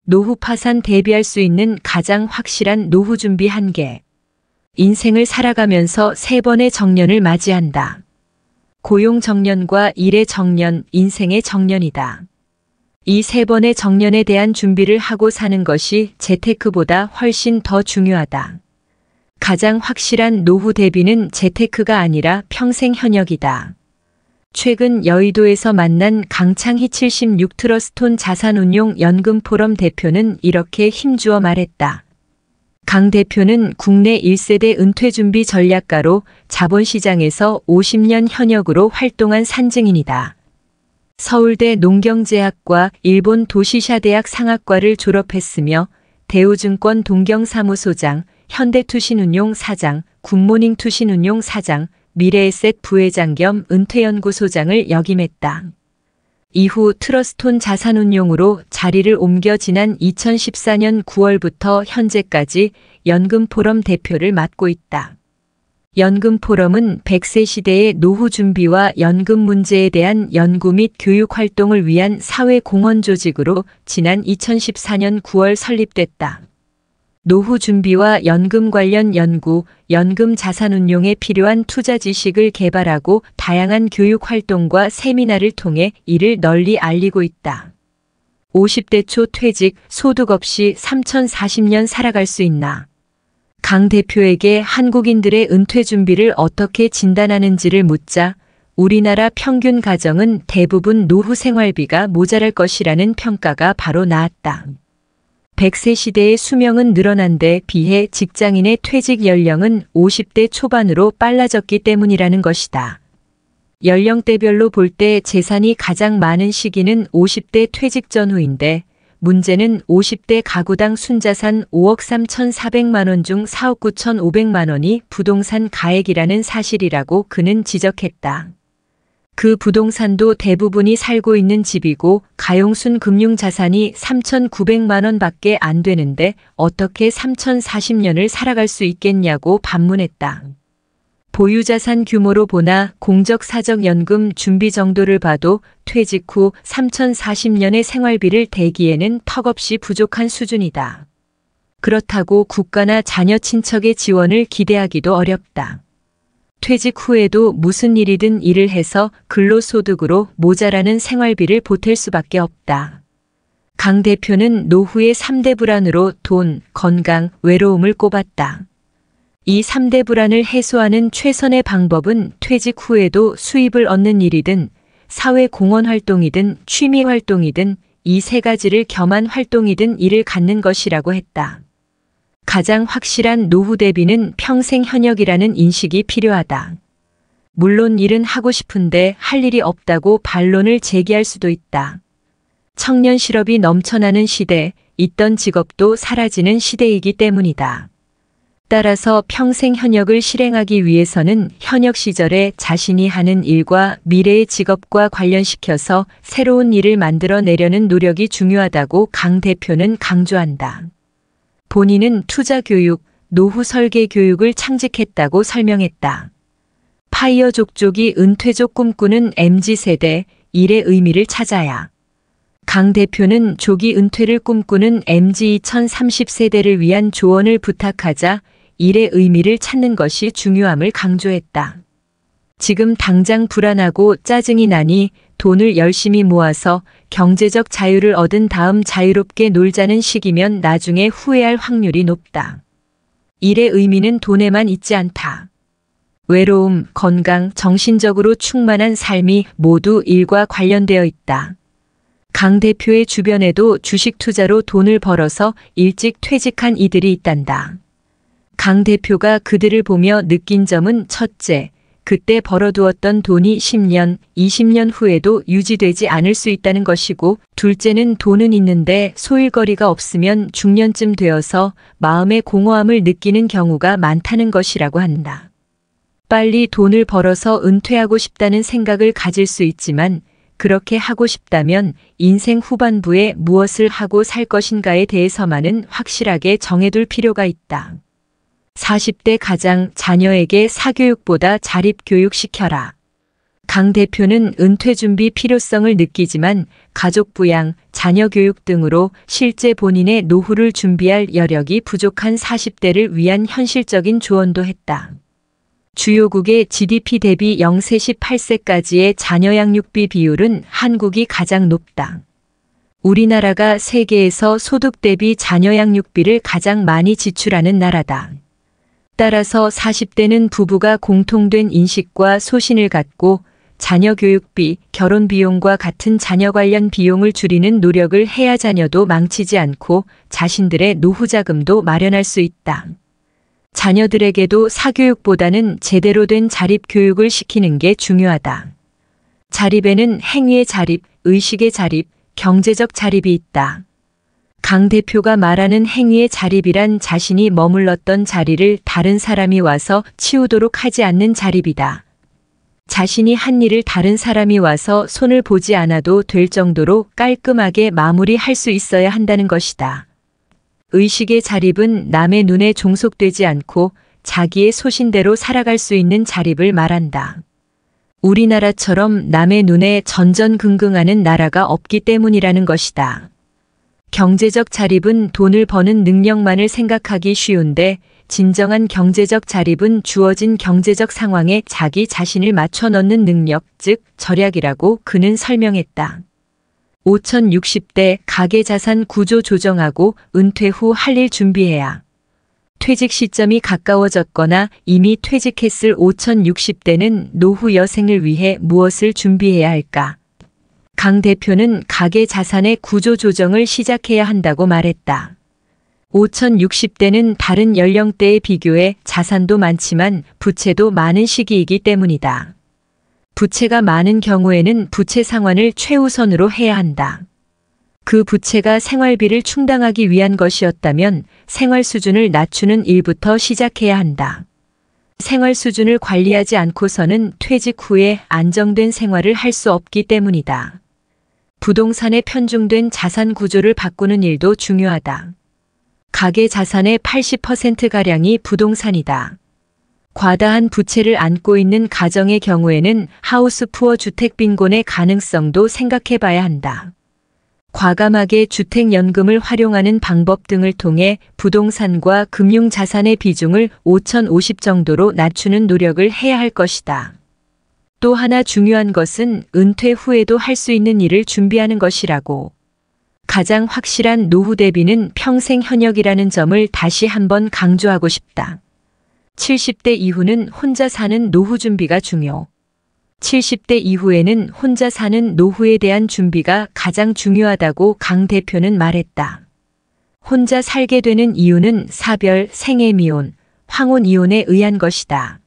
노후 파산 대비할 수 있는 가장 확실한 노후 준비 1개. 인생을 살아가면서 3번의 정년을 맞이한다. 고용 정년과 일의 정년, 인생의 정년이다. 이 3번의 정년에 대한 준비를 하고 사는 것이 재테크보다 훨씬 더 중요하다. 가장 확실한 노후 대비는 재테크가 아니라 평생 현역이다. 최근 여의도에서 만난 강창희 76 트러스톤 자산운용 연금 포럼 대표는 이렇게 힘주어 말했다. 강 대표는 국내 1세대 은퇴준비 전략가로 자본시장에서 50년 현역으로 활동한 산증인이다. 서울대 농경제학과 일본 도시샤대학 상학과를 졸업했으며 대우증권 동경사무소장, 현대투신운용 사장, 굿모닝 투신운용 사장, 미래에셋 부회장 겸 은퇴연구소장을 역임했다. 이후 트러스톤 자산운용으로 자리를 옮겨 지난 2014년 9월부터 현재까지 연금포럼 대표를 맡고 있다. 연금포럼은 100세 시대의 노후 준비와 연금 문제에 대한 연구 및 교육 활동을 위한 사회공헌 조직으로 지난 2014년 9월 설립됐다. 노후 준비와 연금 관련 연구, 연금 자산운용에 필요한 투자 지식을 개발하고 다양한 교육 활동과 세미나를 통해 이를 널리 알리고 있다. 50대 초 퇴직, 소득 없이 3040년 살아갈 수 있나? 강 대표에게 한국인들의 은퇴 준비를 어떻게 진단하는지를 묻자 우리나라 평균 가정은 대부분 노후 생활비가 모자랄 것이라는 평가가 바로 나왔다. 100세 시대의 수명은 늘어난 데 비해 직장인의 퇴직 연령은 50대 초반으로 빨라졌기 때문이라는 것이다. 연령대별로 볼 때 재산이 가장 많은 시기는 50대 퇴직 전후인데 문제는 50대 가구당 순자산 5억 3,400만 원 중 4억 9,500만 원이 부동산 가액이라는 사실이라고 그는 지적했다. 그 부동산도 대부분이 살고 있는 집이고 가용순 금융자산이 3,900만 원 밖에 안 되는데 어떻게 3,040년을 살아갈 수 있겠냐고 반문했다. 보유자산 규모로 보나 공적사적연금 준비 정도를 봐도 퇴직 후 3,040년의 생활비를 대기에는 턱없이 부족한 수준이다. 그렇다고 국가나 자녀 친척의 지원을 기대하기도 어렵다. 퇴직 후에도 무슨 일이든 일을 해서 근로소득으로 모자라는 생활비를 보탤 수밖에 없다. 강 대표는 노후의 3대 불안으로 돈, 건강, 외로움을 꼽았다. 이 3대 불안을 해소하는 최선의 방법은 퇴직 후에도 수입을 얻는 일이든 사회공헌 활동이든 취미 활동이든 이 3가지를 겸한 활동이든 일을 갖는 것이라고 했다. 가장 확실한 노후 대비는 평생 현역이라는 인식이 필요하다. 물론 일은 하고 싶은데 할 일이 없다고 반론을 제기할 수도 있다. 청년 실업이 넘쳐나는 시대, 있던 직업도 사라지는 시대이기 때문이다. 따라서 평생 현역을 실행하기 위해서는 현역 시절에 자신이 하는 일과 미래의 직업과 관련시켜서 새로운 일을 만들어내려는 노력이 중요하다고 강 대표는 강조한다. 본인은 투자 교육, 노후 설계 교육을 창직했다고 설명했다. 파이어 족족이 은퇴족 꿈꾸는 MZ세대, 일의 의미를 찾아야. 강 대표는 조기 은퇴를 꿈꾸는 MZ 2030세대를 위한 조언을 부탁하자 일의 의미를 찾는 것이 중요함을 강조했다. 지금 당장 불안하고 짜증이 나니 돈을 열심히 모아서 경제적 자유를 얻은 다음 자유롭게 놀자는 시기면 나중에 후회할 확률이 높다. 일의 의미는 돈에만 있지 않다. 외로움, 건강, 정신적으로 충만한 삶이 모두 일과 관련되어 있다. 강 대표의 주변에도 주식 투자로 돈을 벌어서 일찍 퇴직한 이들이 있단다. 강 대표가 그들을 보며 느낀 점은 첫째, 그때 벌어두었던 돈이 10년, 20년 후에도 유지되지 않을 수 있다는 것이고 둘째는 돈은 있는데 소일거리가 없으면 중년쯤 되어서 마음의 공허함을 느끼는 경우가 많다는 것이라고 한다. 빨리 돈을 벌어서 은퇴하고 싶다는 생각을 가질 수 있지만 그렇게 하고 싶다면 인생 후반부에 무엇을 하고 살 것인가에 대해서만은 확실하게 정해둘 필요가 있다. 40대 가장 자녀에게 사교육보다 자립교육 시켜라. 강 대표는 은퇴 준비 필요성을 느끼지만 가족 부양, 자녀 교육 등으로 실제 본인의 노후를 준비할 여력이 부족한 40대를 위한 현실적인 조언도 했다. 주요국의 GDP 대비 0세 18세까지의 자녀 양육비 비율은 한국이 가장 높다. 우리나라가 세계에서 소득 대비 자녀 양육비를 가장 많이 지출하는 나라다. 따라서 40대는 부부가 공통된 인식과 소신을 갖고 자녀 교육비, 결혼 비용과 같은 자녀 관련 비용을 줄이는 노력을 해야 자녀도 망치지 않고 자신들의 노후 자금도 마련할 수 있다. 자녀들에게도 사교육보다는 제대로 된 자립 교육을 시키는 게 중요하다. 자립에는 행위의 자립, 의식의 자립, 경제적 자립이 있다. 강 대표가 말하는 행위의 자립이란 자신이 머물렀던 자리를 다른 사람이 와서 치우도록 하지 않는 자립이다. 자신이 한 일을 다른 사람이 와서 손을 보지 않아도 될 정도로 깔끔하게 마무리할 수 있어야 한다는 것이다. 의식의 자립은 남의 눈에 종속되지 않고 자기의 소신대로 살아갈 수 있는 자립을 말한다. 우리나라처럼 남의 눈에 전전긍긍하는 나라가 없기 때문이라는 것이다. 경제적 자립은 돈을 버는 능력만을 생각하기 쉬운데 진정한 경제적 자립은 주어진 경제적 상황에 자기 자신을 맞춰 넣는 능력, 즉 절약이라고 그는 설명했다. 5060대 가계자산 구조 조정하고 은퇴 후 할 일 준비해야. 퇴직 시점이 가까워졌거나 이미 퇴직했을 5060대는 노후 여생을 위해 무엇을 준비해야 할까? 강 대표는 가계자산의 구조 조정을 시작해야 한다고 말했다. 5060대는 다른 연령대에 비교해 자산도 많지만 부채도 많은 시기이기 때문이다. 부채가 많은 경우에는 부채 상환을 최우선으로 해야 한다. 그 부채가 생활비를 충당하기 위한 것이었다면 생활 수준을 낮추는 일부터 시작해야 한다. 생활 수준을 관리하지 않고서는 퇴직 후에 안정된 생활을 할 수 없기 때문이다. 부동산에 편중된 자산 구조를 바꾸는 일도 중요하다. 가계 자산의 80%가량이 부동산이다. 과다한 부채를 안고 있는 가정의 경우에는 하우스푸어 주택 빈곤의 가능성도 생각해 봐야 한다. 과감하게 주택연금을 활용하는 방법 등을 통해 부동산과 금융자산의 비중을 5050 정도로 낮추는 노력을 해야 할 것이다. 또 하나 중요한 것은 은퇴 후에도 할 수 있는 일을 준비하는 것이라고. 가장 확실한 노후 대비는 평생 현역이라는 점을 다시 한번 강조하고 싶다. 70대 이후는 혼자 사는 노후 준비가 중요. 70대 이후에는 혼자 사는 노후에 대한 준비가 가장 중요하다고 강 대표는 말했다. 혼자 살게 되는 이유는 사별, 생애미혼, 황혼이혼에 의한 것이다.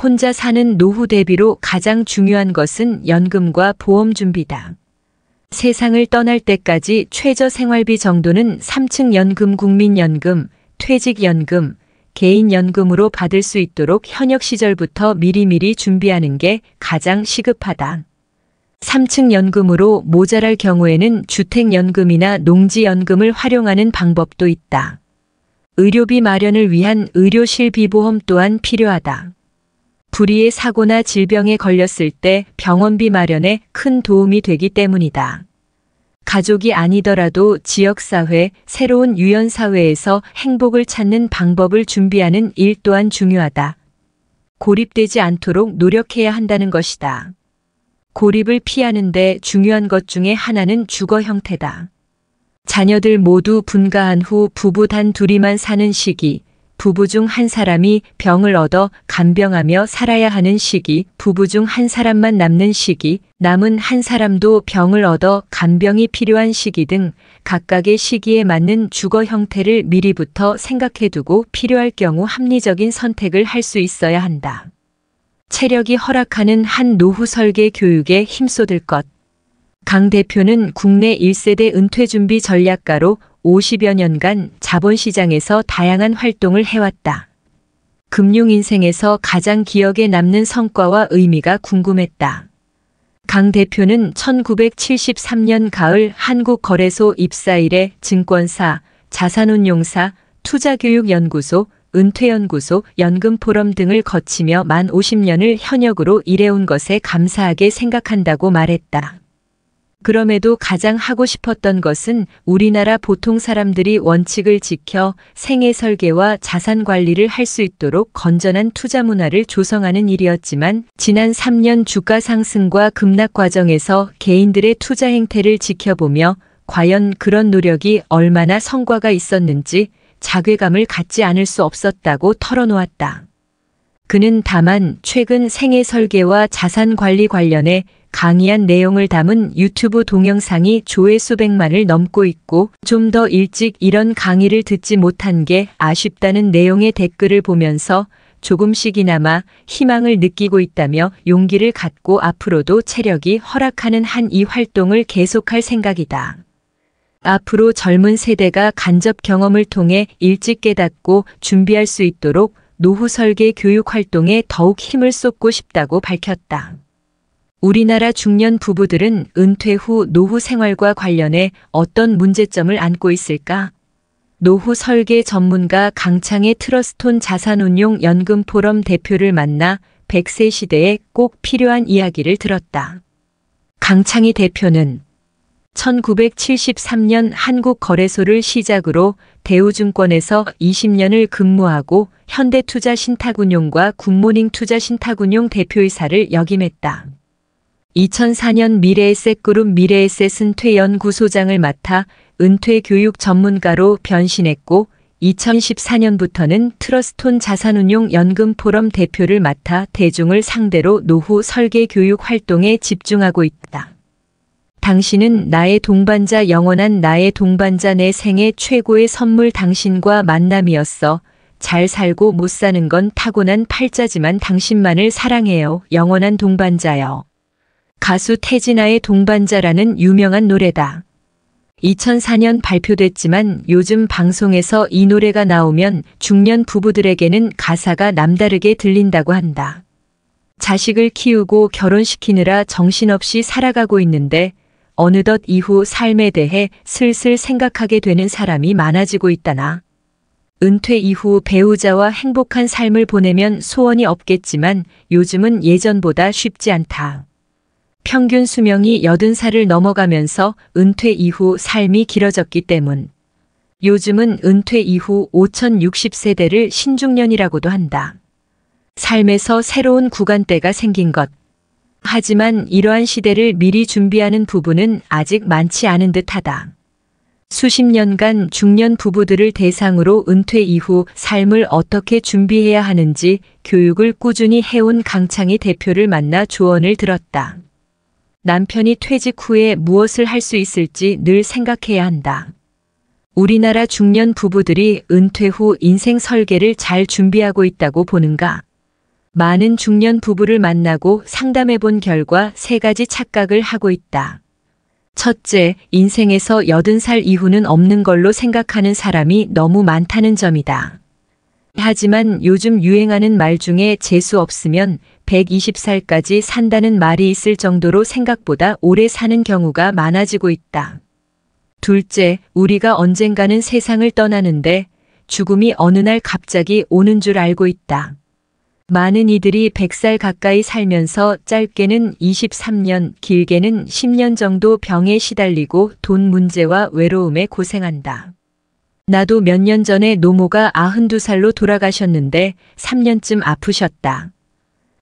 혼자 사는 노후 대비로 가장 중요한 것은 연금과 보험 준비다. 세상을 떠날 때까지 최저 생활비 정도는 3층 연금, 국민연금, 퇴직연금, 개인연금으로 받을 수 있도록 현역 시절부터 미리미리 준비하는 게 가장 시급하다. 3층 연금으로 모자랄 경우에는 주택연금이나 농지연금을 활용하는 방법도 있다. 의료비 마련을 위한 의료실비보험 또한 필요하다. 불의의 사고나 질병에 걸렸을 때 병원비 마련에 큰 도움이 되기 때문이다. 가족이 아니더라도 지역사회, 새로운 유연사회에서 행복을 찾는 방법을 준비하는 일 또한 중요하다. 고립되지 않도록 노력해야 한다는 것이다. 고립을 피하는데 중요한 것 중에 하나는 주거 형태다. 자녀들 모두 분가한 후 부부 단 둘이만 사는 시기, 부부 중 한 사람이 병을 얻어 간병하며 살아야 하는 시기, 부부 중 한 사람만 남는 시기, 남은 한 사람도 병을 얻어 간병이 필요한 시기 등 각각의 시기에 맞는 주거 형태를 미리부터 생각해두고 필요할 경우 합리적인 선택을 할 수 있어야 한다. 체력이 허락하는 한 노후 설계 교육에 힘쏟을 것. 강 대표는 국내 1세대 은퇴준비 전략가로 50여 년간 자본시장에서 다양한 활동을 해왔다. 금융인생에서 가장 기억에 남는 성과와 의미가 궁금했다. 강 대표는 1973년 가을 한국거래소 입사 이래 증권사, 자산운용사, 투자교육연구소, 은퇴연구소, 연금포럼 등을 거치며 만 50년을 현역으로 일해온 것에 감사하게 생각한다고 말했다. 그럼에도 가장 하고 싶었던 것은 우리나라 보통 사람들이 원칙을 지켜 생애 설계와 자산 관리를 할 수 있도록 건전한 투자 문화를 조성하는 일이었지만 지난 3년 주가 상승과 급락 과정에서 개인들의 투자 행태를 지켜보며 과연 그런 노력이 얼마나 성과가 있었는지 자괴감을 갖지 않을 수 없었다고 털어놓았다. 그는 다만 최근 생애 설계와 자산 관리 관련해 강의한 내용을 담은 유튜브 동영상이 조회수 100만을 넘고 있고 좀 더 일찍 이런 강의를 듣지 못한 게 아쉽다는 내용의 댓글을 보면서 조금씩이나마 희망을 느끼고 있다며 용기를 갖고 앞으로도 체력이 허락하는 한 이 활동을 계속할 생각이다. 앞으로 젊은 세대가 간접 경험을 통해 일찍 깨닫고 준비할 수 있도록 노후 설계 교육 활동에 더욱 힘을 쏟고 싶다고 밝혔다. 우리나라 중년 부부들은 은퇴 후 노후 생활과 관련해 어떤 문제점을 안고 있을까? 노후 설계 전문가 강창의 트러스톤 자산운용 연금포럼 대표를 만나 100세 시대에 꼭 필요한 이야기를 들었다. 강창희 대표는 1973년 한국거래소를 시작으로 대우증권에서 20년을 근무하고 현대투자신탁운용과 굿모닝 투자신탁운용 대표이사를 역임했다. 2004년 미래에셋그룹 미래에셋 은퇴연구소장을 맡아 은퇴교육 전문가로 변신했고 2014년부터는 트러스톤 자산운용 연금포럼 대표를 맡아 대중을 상대로 노후 설계 교육 활동에 집중하고 있다. 당신은 나의 동반자, 영원한 나의 동반자, 내 생애 최고의 선물, 당신과 만남이었어. 잘 살고 못 사는 건 타고난 팔자지만 당신만을 사랑해요. 영원한 동반자여. 가수 태진아의 동반자라는 유명한 노래다. 2004년 발표됐지만 요즘 방송에서 이 노래가 나오면 중년 부부들에게는 가사가 남다르게 들린다고 한다. 자식을 키우고 결혼시키느라 정신없이 살아가고 있는데 어느덧 이후 삶에 대해 슬슬 생각하게 되는 사람이 많아지고 있다나. 은퇴 이후 배우자와 행복한 삶을 보내면 소원이 없겠지만 요즘은 예전보다 쉽지 않다. 평균 수명이 80살을 넘어가면서 은퇴 이후 삶이 길어졌기 때문. 요즘은 은퇴 이후 5060세대를 신중년이라고도 한다. 삶에서 새로운 구간대가 생긴 것. 하지만 이러한 시대를 미리 준비하는 부부는 아직 많지 않은 듯하다. 수십 년간 중년 부부들을 대상으로 은퇴 이후 삶을 어떻게 준비해야 하는지 교육을 꾸준히 해온 강창희 대표를 만나 조언을 들었다. 남편이 퇴직 후에 무엇을 할 수 있을지 늘 생각해야 한다. 우리나라 중년 부부들이 은퇴 후 인생 설계를 잘 준비하고 있다고 보는가? 많은 중년 부부를 만나고 상담해 본 결과 3가지 착각을 하고 있다. 첫째, 인생에서 80살 이후는 없는 걸로 생각하는 사람이 너무 많다는 점이다. 하지만 요즘 유행하는 말 중에 재수 없으면 120살까지 산다는 말이 있을 정도로 생각보다 오래 사는 경우가 많아지고 있다. 둘째, 우리가 언젠가는 세상을 떠나는데 죽음이 어느 날 갑자기 오는 줄 알고 있다. 많은 이들이 100살 가까이 살면서 짧게는 23년, 길게는 10년 정도 병에 시달리고 돈 문제와 외로움에 고생한다. 나도 몇 년 전에 노모가 92살로 돌아가셨는데 3년쯤 아프셨다.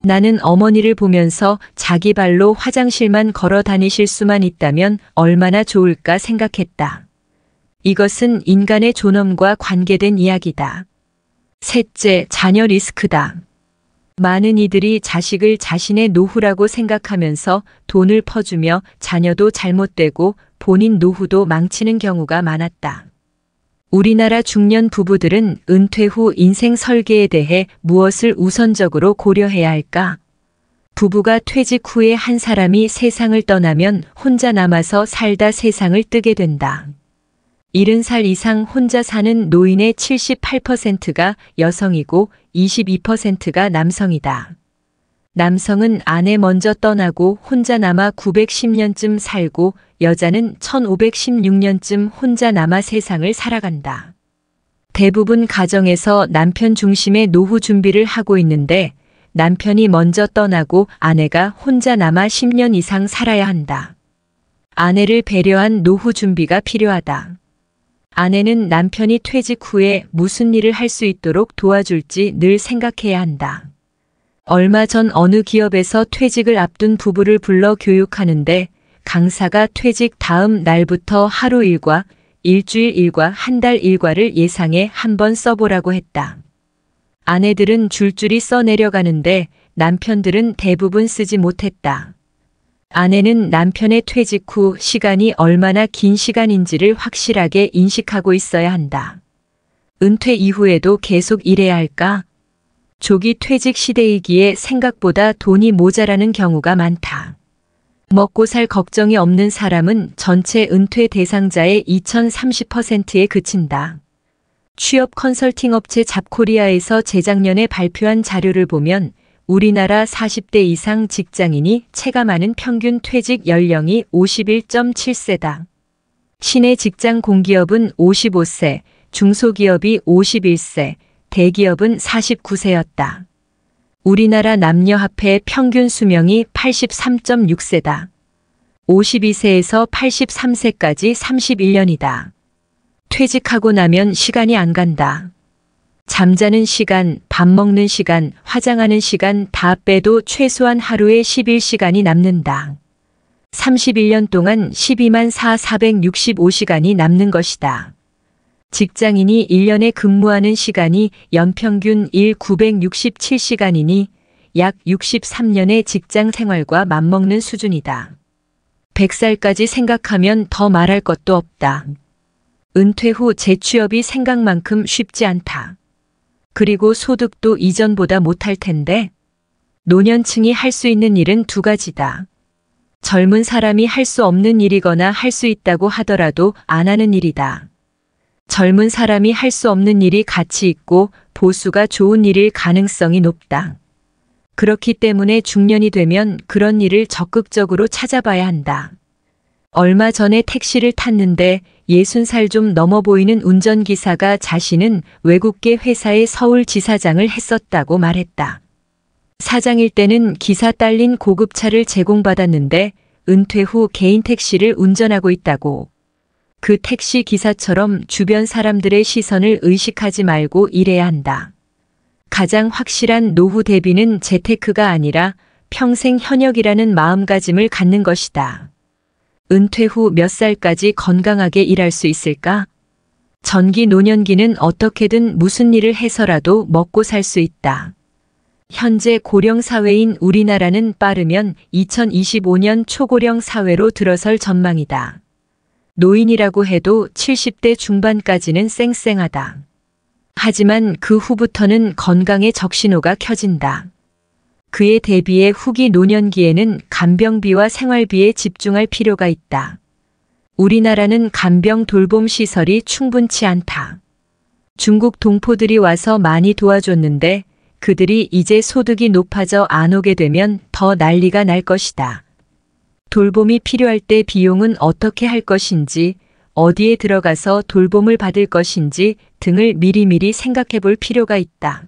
나는 어머니를 보면서 자기 발로 화장실만 걸어 다니실 수만 있다면 얼마나 좋을까 생각했다. 이것은 인간의 존엄과 관계된 이야기다. 셋째, 자녀 리스크다. 많은 이들이 자식을 자신의 노후라고 생각하면서 돈을 퍼주며 자녀도 잘못되고 본인 노후도 망치는 경우가 많았다. 우리나라 중년 부부들은 은퇴 후 인생 설계에 대해 무엇을 우선적으로 고려해야 할까? 부부가 퇴직 후에 한 사람이 세상을 떠나면 혼자 남아서 살다 세상을 뜨게 된다. 70살 이상 혼자 사는 노인의 78%가 여성이고 22%가 남성이다. 남성은 아내 먼저 떠나고 혼자 남아 910년쯤 살고 여자는 1516년쯤 혼자 남아 세상을 살아간다. 대부분 가정에서 남편 중심의 노후 준비를 하고 있는데 남편이 먼저 떠나고 아내가 혼자 남아 10년 이상 살아야 한다. 아내를 배려한 노후 준비가 필요하다. 아내는 남편이 퇴직 후에 무슨 일을 할 수 있도록 도와줄지 늘 생각해야 한다. 얼마 전 어느 기업에서 퇴직을 앞둔 부부를 불러 교육하는데 강사가 퇴직 다음 날부터 하루 일과, 일주일 일과, 한 달 일과를 예상해 한번 써보라고 했다. 아내들은 줄줄이 써내려가는데 남편들은 대부분 쓰지 못했다. 아내는 남편의 퇴직 후 시간이 얼마나 긴 시간인지를 확실하게 인식하고 있어야 한다. 은퇴 이후에도 계속 일해야 할까? 조기 퇴직 시대이기에 생각보다 돈이 모자라는 경우가 많다. 먹고 살 걱정이 없는 사람은 전체 은퇴 대상자의 2030%에 그친다. 취업 컨설팅 업체 잡코리아에서 재작년에 발표한 자료를 보면 우리나라 40대 이상 직장인이 체감하는 평균 퇴직 연령이 51.7세다. 시내 직장 공기업은 55세, 중소기업이 51세, 대기업은 49세였다. 우리나라 남녀 합해 평균 수명이 83.6세다. 52세에서 83세까지 31년이다. 퇴직하고 나면 시간이 안 간다. 잠자는 시간, 밥 먹는 시간, 화장하는 시간 다 빼도 최소한 하루에 11시간이 남는다. 31년 동안 124,465시간이 남는 것이다. 직장인이 1년에 근무하는 시간이 연평균 1,967시간이니 약 63년의 직장 생활과 맞먹는 수준이다. 100살까지 생각하면 더 말할 것도 없다. 은퇴 후 재취업이 생각만큼 쉽지 않다. 그리고 소득도 이전보다 못할 텐데 노년층이 할 수 있는 일은 두 가지다. 젊은 사람이 할 수 없는 일이거나 할 수 있다고 하더라도 안 하는 일이다. 젊은 사람이 할 수 없는 일이 가치 있고 보수가 좋은 일일 가능성이 높다. 그렇기 때문에 중년이 되면 그런 일을 적극적으로 찾아봐야 한다. 얼마 전에 택시를 탔는데 60살 좀 넘어 보이는 운전기사가 자신은 외국계 회사의 서울지사장을 했었다고 말했다. 사장일 때는 기사 딸린 고급차를 제공받았는데 은퇴 후 개인 택시를 운전하고 있다고. 그 택시 기사처럼 주변 사람들의 시선을 의식하지 말고 일해야 한다. 가장 확실한 노후 대비는 재테크가 아니라 평생 현역이라는 마음가짐을 갖는 것이다. 은퇴 후 몇 살까지 건강하게 일할 수 있을까? 전기 노년기는 어떻게든 무슨 일을 해서라도 먹고 살 수 있다. 현재 고령 사회인 우리나라는 빠르면 2025년 초고령 사회로 들어설 전망이다. 노인이라고 해도 70대 중반까지는 쌩쌩하다. 하지만 그 후부터는 건강의 적신호가 켜진다. 그에 대비해 후기 노년기에는 간병비와 생활비에 집중할 필요가 있다. 우리나라는 간병 돌봄 시설이 충분치 않다. 중국 동포들이 와서 많이 도와줬는데 그들이 이제 소득이 높아져 안 오게 되면 더 난리가 날 것이다. 돌봄이 필요할 때 비용은 어떻게 할 것인지, 어디에 들어가서 돌봄을 받을 것인지 등을 미리미리 생각해 볼 필요가 있다.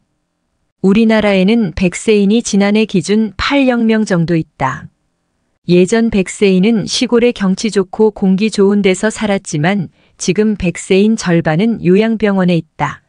우리나라에는 100세인이 지난해 기준 800명 정도 있다. 예전 100세인은 시골에 경치 좋고 공기 좋은 데서 살았지만 지금 100세인 절반은 요양병원에 있다.